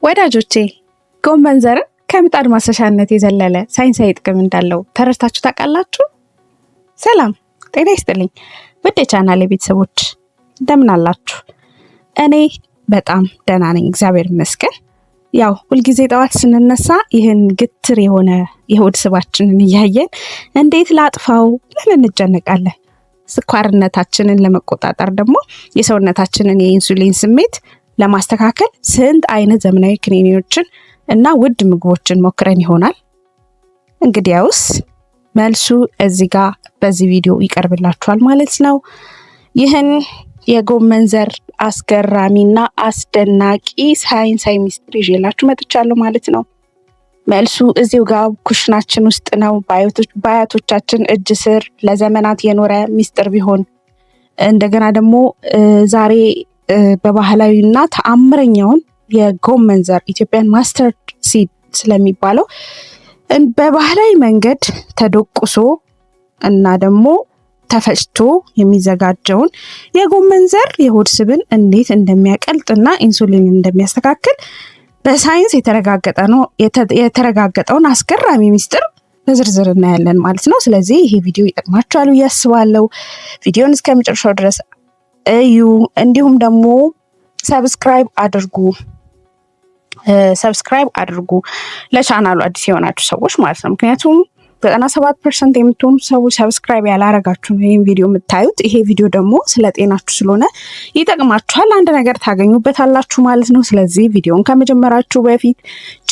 ወዳጆቼ ጎመን ዘር ከምጣድ ማሰሻነት የዘለለ ሳይንሳዊ ጥቅም እንዳለው ተረድታችሁ ታውቃላችሁ? ሰላም ጤና ይስጥልኝ ውድ የቻናሌ ቤተሰቦች እንደምን አላችሁ? እኔ በጣም ደህና ነኝ፣ እግዚአብሔር ይመስገን። ያው ሁልጊዜ ጠዋት ስንነሳ ይህን ግትር የሆነ የሆድ ስባችንን እያየን እንዴት ላጥፋው ብለን እንጨነቃለን። ስኳርነታችንን ለመቆጣጠር ደግሞ የሰውነታችንን የኢንሱሊን ስሜት ለማስተካከል ስንት አይነት ዘመናዊ ክኒኒዎችን እና ውድ ምግቦችን ሞክረን ይሆናል። እንግዲያውስ መልሱ እዚህ ጋር በዚህ ቪዲዮ ይቀርብላችኋል ማለት ነው። ይህን የጎመን ዘር አስገራሚና አስደናቂ ሳይንሳዊ ሚስጥር ይዤላችሁ መጥቻለሁ ማለት ነው። መልሱ እዚሁ ጋር ኩሽናችን ውስጥ ነው። በአያቶቻችን እጅ ስር ለዘመናት የኖረ ሚስጥር ቢሆን እንደገና ደግሞ ዛሬ በባህላዊና ተአምረኛውን የጎመን ዘር ኢትዮጵያን ማስተርድ ሲድ ስለሚባለው በባህላዊ መንገድ ተደቁሶ እና ደግሞ ተፈጭቶ የሚዘጋጀውን የጎመን ዘር የሆድ ስብን እንዴት እንደሚያቀልጥና ኢንሱሊን እንደሚያስተካክል በሳይንስ የተረጋገጠውን አስገራሚ ሚስጥር በዝርዝር እናያለን ማለት ነው። ስለዚህ ይሄ ቪዲዮ ይጠቅማችኋል ብዬ አስባለሁ። ቪዲዮን እስከ መጨረሻው ድረስ እዩ። እንዲሁም ደግሞ ሰብስክራይብ አድርጉ ለቻናሉ አዲስ የሆናችሁ ሰዎች ማለት ነው። ምክንያቱም 97% የምትሆኑ ሰዎች ሰብስክራይብ ያላረጋችሁ ይህን ቪዲዮ የምታዩት። ይሄ ቪዲዮ ደግሞ ስለ ጤናችሁ ስለሆነ ይጠቅማችኋል፣ አንድ ነገር ታገኙበታላችሁ ማለት ነው። ስለዚህ ቪዲዮን ከመጀመራችሁ በፊት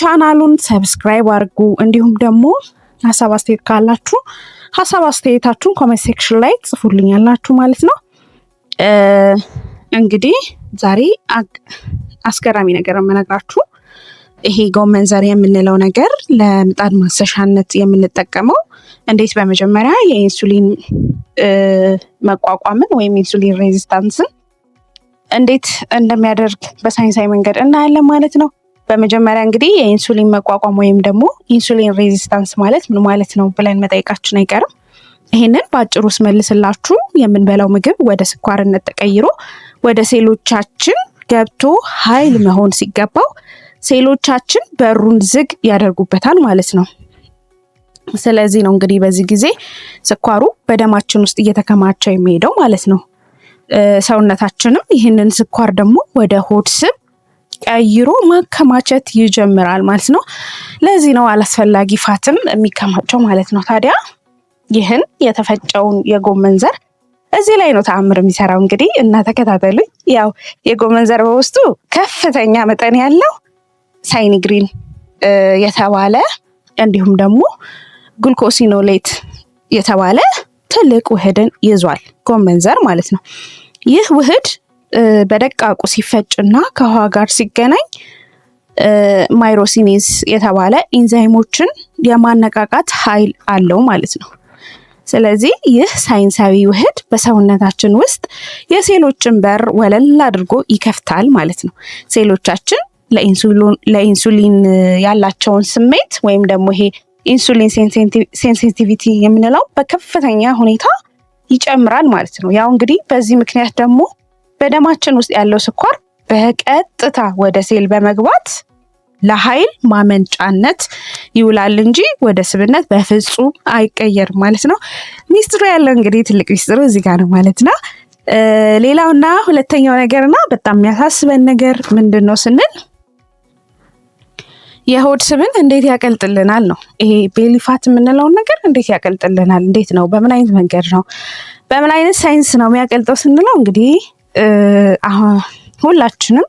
ቻናሉን ሰብስክራይብ አድርጉ። እንዲሁም ደግሞ ሀሳብ አስተያየት ካላችሁ ሀሳብ አስተያየታችሁን ኮሜንት ሴክሽን ላይ ጽፉልኛላችሁ ማለት ነው። እንግዲህ ዛሬ አስገራሚ ነገር የምነግራችሁ ይሄ ጎመን ዘር የምንለው ነገር ለምጣድ ማሰሻነት የምንጠቀመው እንዴት በመጀመሪያ የኢንሱሊን መቋቋምን ወይም ኢንሱሊን ሬዚስታንስን እንዴት እንደሚያደርግ በሳይንሳዊ መንገድ እናያለን ማለት ነው። በመጀመሪያ እንግዲህ የኢንሱሊን መቋቋም ወይም ደግሞ ኢንሱሊን ሬዚስታንስ ማለት ምን ማለት ነው ብለን መጠየቃችን አይቀርም። ይህንን በአጭሩ ስመልስላችሁ የምንበላው ምግብ ወደ ስኳርነት ተቀይሮ ወደ ሴሎቻችን ገብቶ ኃይል መሆን ሲገባው ሴሎቻችን በሩን ዝግ ያደርጉበታል ማለት ነው። ስለዚህ ነው እንግዲህ በዚህ ጊዜ ስኳሩ በደማችን ውስጥ እየተከማቸ የሚሄደው ማለት ነው። ሰውነታችንም ይህንን ስኳር ደግሞ ወደ ሆድ ስብ ቀይሮ ማከማቸት ይጀምራል ማለት ነው። ለዚህ ነው አላስፈላጊ ፋትም የሚከማቸው ማለት ነው። ታዲያ ይህን የተፈጨውን የጎመን ዘር እዚህ ላይ ነው ተአምር የሚሰራው እንግዲህ እና ተከታተሉኝ። ያው የጎመን ዘር በውስጡ ከፍተኛ መጠን ያለው ሳይኒግሪን የተባለ እንዲሁም ደግሞ ግሉኮሲኖሌት የተባለ ትልቅ ውህድን ይዟል ጎመን ዘር ማለት ነው። ይህ ውህድ በደቃቁ ሲፈጭና ከውሃ ጋር ሲገናኝ ማይሮሲኔዝ የተባለ ኢንዛይሞችን የማነቃቃት ኃይል አለው ማለት ነው። ስለዚህ ይህ ሳይንሳዊ ውህድ በሰውነታችን ውስጥ የሴሎችን በር ወለል አድርጎ ይከፍታል ማለት ነው። ሴሎቻችን ለኢንሱሊን ያላቸውን ስሜት ወይም ደግሞ ይሄ ኢንሱሊን ሴንሲቲቪቲ የምንለው በከፍተኛ ሁኔታ ይጨምራል ማለት ነው። ያው እንግዲህ በዚህ ምክንያት ደግሞ በደማችን ውስጥ ያለው ስኳር በቀጥታ ወደ ሴል በመግባት ለኃይል ማመንጫነት ይውላል እንጂ ወደ ስብነት በፍጹም አይቀየርም ማለት ነው። ሚስጥሩ ያለው እንግዲህ ትልቅ ሚስጥሩ እዚህ ጋር ነው ማለት ነው። ሌላውና ሁለተኛው ነገርና በጣም የሚያሳስበን ነገር ምንድን ነው ስንል የሆድ ስብን እንዴት ያቀልጥልናል ነው። ይሄ ቤሊፋት የምንለውን ነገር እንዴት ያቀልጥልናል? እንዴት ነው? በምን አይነት መንገድ ነው? በምን አይነት ሳይንስ ነው የሚያቀልጠው ስንለው እንግዲህ ሁላችንም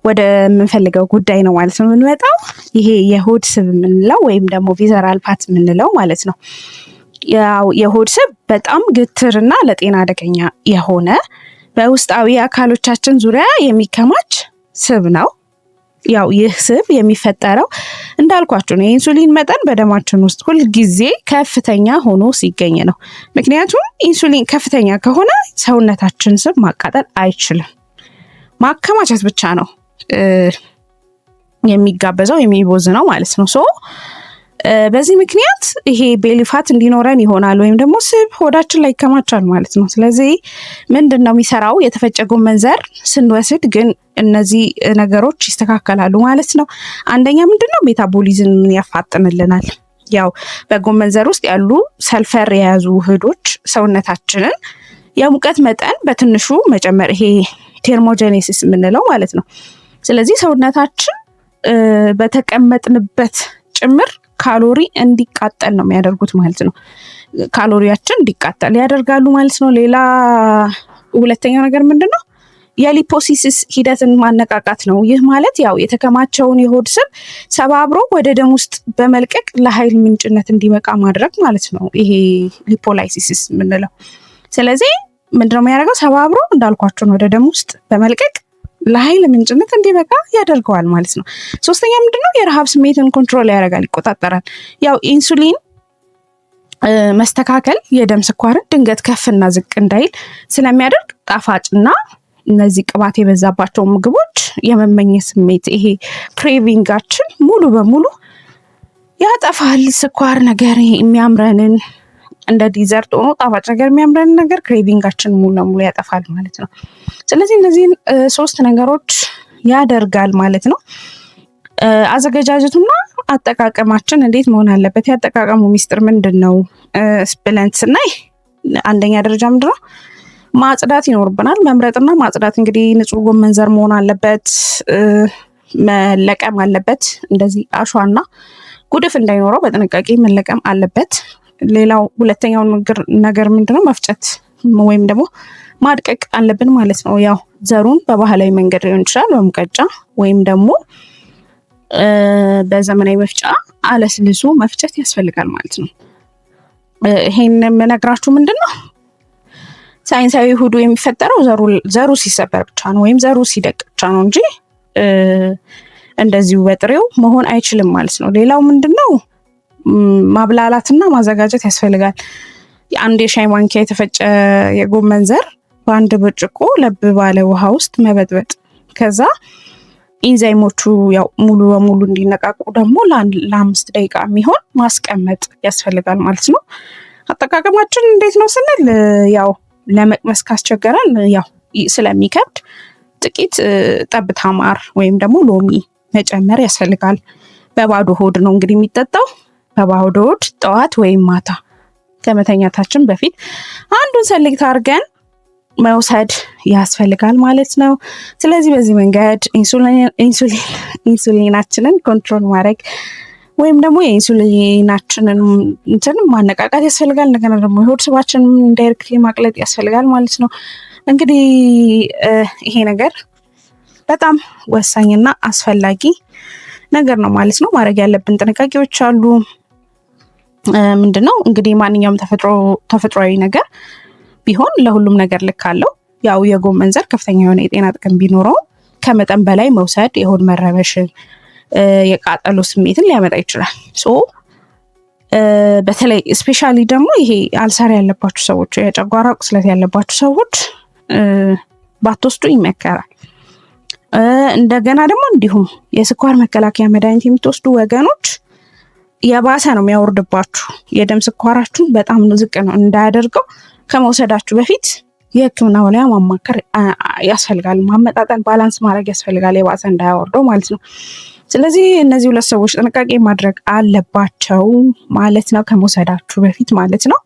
ወደ የምንፈልገው ጉዳይ ነው ማለት ነው የምንመጣው። ይሄ የሆድ ስብ የምንለው ወይም ደግሞ ቪዘራል ፋት የምንለው ማለት ነው። ያው የሆድ ስብ በጣም ግትርና ለጤና አደገኛ የሆነ በውስጣዊ አካሎቻችን ዙሪያ የሚከማች ስብ ነው። ያው ይህ ስብ የሚፈጠረው እንዳልኳችሁ ነው የኢንሱሊን መጠን በደማችን ውስጥ ሁልጊዜ ከፍተኛ ሆኖ ሲገኝ ነው። ምክንያቱም ኢንሱሊን ከፍተኛ ከሆነ ሰውነታችን ስብ ማቃጠል አይችልም፣ ማከማቸት ብቻ ነው የሚጋበዘው የሚቦዝነው ማለት ነው። በዚህ ምክንያት ይሄ ቤሊፋት እንዲኖረን ይሆናል ወይም ደግሞ ስብ ሆዳችን ላይ ይከማቻል ማለት ነው። ስለዚህ ምንድነው የሚሰራው? የተፈጨ ጎመን ዘር ስንወስድ ግን እነዚህ ነገሮች ይስተካከላሉ ማለት ነው። አንደኛ ምንድነው ሜታቦሊዝም ያፋጥንልናል። ያው በጎመን ዘር ውስጥ ያሉ ሰልፈር የያዙ ውህዶች ሰውነታችንን የሙቀት መጠን በትንሹ መጨመር፣ ይሄ ቴርሞጀኔሲስ የምንለው ማለት ነው። ስለዚህ ሰውነታችን በተቀመጥንበት ጭምር ካሎሪ እንዲቃጠል ነው የሚያደርጉት ማለት ነው። ካሎሪያችን እንዲቃጠል ያደርጋሉ ማለት ነው። ሌላ ሁለተኛው ነገር ምንድነው? የሊፖሲሲስ ሂደትን ማነቃቃት ነው። ይህ ማለት ያው የተከማቸውን የሆድ ስብ ሰባብሮ ወደ ደም ውስጥ በመልቀቅ ለኃይል ምንጭነት እንዲበቃ ማድረግ ማለት ነው። ይሄ ሊፖላይሲስ የምንለው። ስለዚህ ምንድነው የሚያደርገው? ሰባብሮ እንዳልኳቸው ወደ ደም ውስጥ በመልቀቅ ለኃይል ምንጭነት እንዲበቃ ያደርገዋል ማለት ነው። ሶስተኛ ምንድነው? የረሃብ ስሜትን ኮንትሮል ያደርጋል፣ ይቆጣጠራል። ያው ኢንሱሊን መስተካከል የደም ስኳርን ድንገት ከፍና ዝቅ እንዳይል ስለሚያደርግ ጣፋጭና እነዚህ ቅባት የበዛባቸው ምግቦች የመመኘት ስሜት፣ ይሄ ክሬቪንጋችን ሙሉ በሙሉ ያጠፋል። ስኳር ነገር የሚያምረንን እንደ ዲዘርት ሆኖ ጣፋጭ ነገር የሚያምረንን ነገር ክሬቪንጋችን ሙሉ ለሙሉ ያጠፋል ማለት ነው። ስለዚህ እነዚህን 3 ነገሮች ያደርጋል ማለት ነው። አዘገጃጀቱና አጠቃቀማችን እንዴት መሆን አለበት? ያጠቃቀሙ ሚስጥር ምንድን ነው ብለን ስናይ አንደኛ ደረጃ ምንድነው? ማጽዳት ይኖርብናል። መምረጥና ማጽዳት እንግዲህ ንጹህ ጎመን ዘር መሆን አለበት፣ መለቀም አለበት። እንደዚህ አሸዋና ጉድፍ እንዳይኖረው በጥንቃቄ መለቀም አለበት። ሌላው ሁለተኛው ነገር ምንድነው? መፍጨት ወይም ደግሞ ማድቀቅ አለብን ማለት ነው። ያው ዘሩን በባህላዊ መንገድ ሊሆን ይችላል፣ በሙቀጫ ወይም ደግሞ በዘመናዊ መፍጫ አለስልሶ መፍጨት ያስፈልጋል ማለት ነው። ይሄን የምነግራችሁ ምንድነው? ሳይንሳዊ ውህዱ የሚፈጠረው ዘሩ ሲሰበር ብቻ ነው ወይም ዘሩ ሲደቅ ብቻ ነው እንጂ እንደዚሁ በጥሬው መሆን አይችልም ማለት ነው። ሌላው ምንድነው? ማብላላትና ማዘጋጀት ያስፈልጋል። አንድ የሻይ ማንኪያ የተፈጨ የጎመን ዘር በአንድ ብርጭቆ ለብ ባለ ውሃ ውስጥ መበጥበጥ፣ ከዛ ኢንዛይሞቹ ያው ሙሉ በሙሉ እንዲነቃቁ ደግሞ ለ5 ደቂቃ የሚሆን ማስቀመጥ ያስፈልጋል ማለት ነው። አጠቃቀማችን እንዴት ነው ስንል ያው ለመቅመስ ካስቸገረን ያው ስለሚከብድ ጥቂት ጠብታ ማር ወይም ደግሞ ሎሚ መጨመር ያስፈልጋል። በባዶ ሆድ ነው እንግዲህ የሚጠጣው። በባዶ ሆድ ጠዋት ወይም ማታ ከመተኛታችን በፊት አንዱን ሰሌክት አድርገን መውሰድ ያስፈልጋል ማለት ነው። ስለዚህ በዚህ መንገድ ኢንሱሊናችንን ኮንትሮል ማድረግ ወይም ደግሞ የኢንሱሊናችንን እንትን ማነቃቃት ያስፈልጋል። እንደገና ደግሞ የሆድ ስባችንን ኢንዳይሬክትሊ ማቅለጥ ያስፈልጋል ማለት ነው። እንግዲህ ይሄ ነገር በጣም ወሳኝና አስፈላጊ ነገር ነው ማለት ነው። ማድረግ ያለብን ጥንቃቄዎች አሉ። ምንድነው እንግዲህ ማንኛውም ተፈጥሯዊ ነገር ቢሆን ለሁሉም ነገር ልክ አለው። ያው የጎመን ዘር ከፍተኛ የሆነ የጤና ጥቅም ቢኖረው ከመጠን በላይ መውሰድ የሆድ መረበሽን፣ የቃጠሎ ስሜትን ሊያመጣ ይችላል። በተለይ ስፔሻሊ ደግሞ ይሄ አልሰር ያለባችሁ ሰዎች፣ የጨጓራ ቁስለት ያለባችሁ ሰዎች ባትወስዱ ይመከራል። እንደገና ደግሞ እንዲሁም የስኳር መከላከያ መድኃኒት የምትወስዱ ወገኖች የባሰ ነው የሚያወርድባችሁ። የደም ስኳራችሁ በጣም ዝቅ ነው እንዳያደርገው ከመውሰዳችሁ በፊት የሕክምና ባለሙያ ማማከር ያስፈልጋል። ማመጣጠን፣ ባላንስ ማድረግ ያስፈልጋል፣ የባሰ እንዳያወርደው ማለት ነው። ስለዚህ እነዚህ 2 ሰዎች ጥንቃቄ ማድረግ አለባቸው ማለት ነው፣ ከመውሰዳችሁ በፊት ማለት ነው።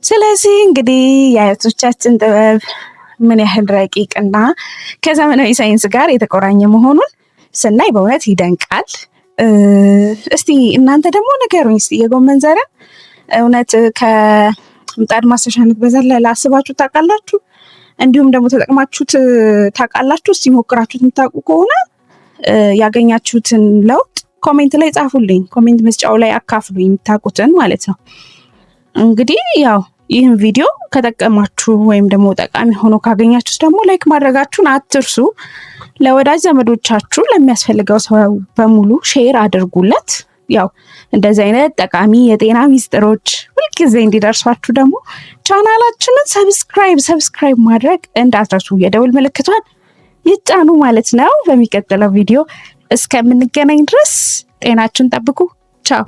ስለዚህ እንግዲህ የአያቶቻችን ጥበብ ምን ያህል ረቂቅና ከዘመናዊ ሳይንስ ጋር የተቆራኘ መሆኑን ስናይ በእውነት ይደንቃል። እስቲ እናንተ ደግሞ ንገሩኝ እስቲ የጎመን ዘርን እውነት ከምጣድ ማሰሻነት በዘለለ አስባችሁ ታውቃላችሁ? እንዲሁም ደግሞ ተጠቅማችሁት ታውቃላችሁ? እስቲ ሞክራችሁት የምታውቁ ከሆነ ያገኛችሁትን ለውጥ ኮሜንት ላይ ጻፉልኝ። ኮሜንት መስጫው ላይ አካፍሉ የምታውቁትን ማለት ነው። እንግዲህ ያው ይህን ቪዲዮ ከጠቀማችሁ ወይም ደግሞ ጠቃሚ ሆኖ ካገኛችሁት ደግሞ ላይክ ማድረጋችሁን አትርሱ። ለወዳጅ ዘመዶቻችሁ ለሚያስፈልገው ሰው በሙሉ ሼር አድርጉለት። ያው እንደዚህ አይነት ጠቃሚ የጤና ሚስጥሮች ሁልጊዜ እንዲደርሷችሁ ደግሞ ቻናላችንን ሰብስክራይብ ማድረግ እንዳትረሱ፣ የደውል ምልክቷን ይጫኑ ማለት ነው። በሚቀጥለው ቪዲዮ እስከምንገናኝ ድረስ ጤናችሁን ጠብቁ። ቻው።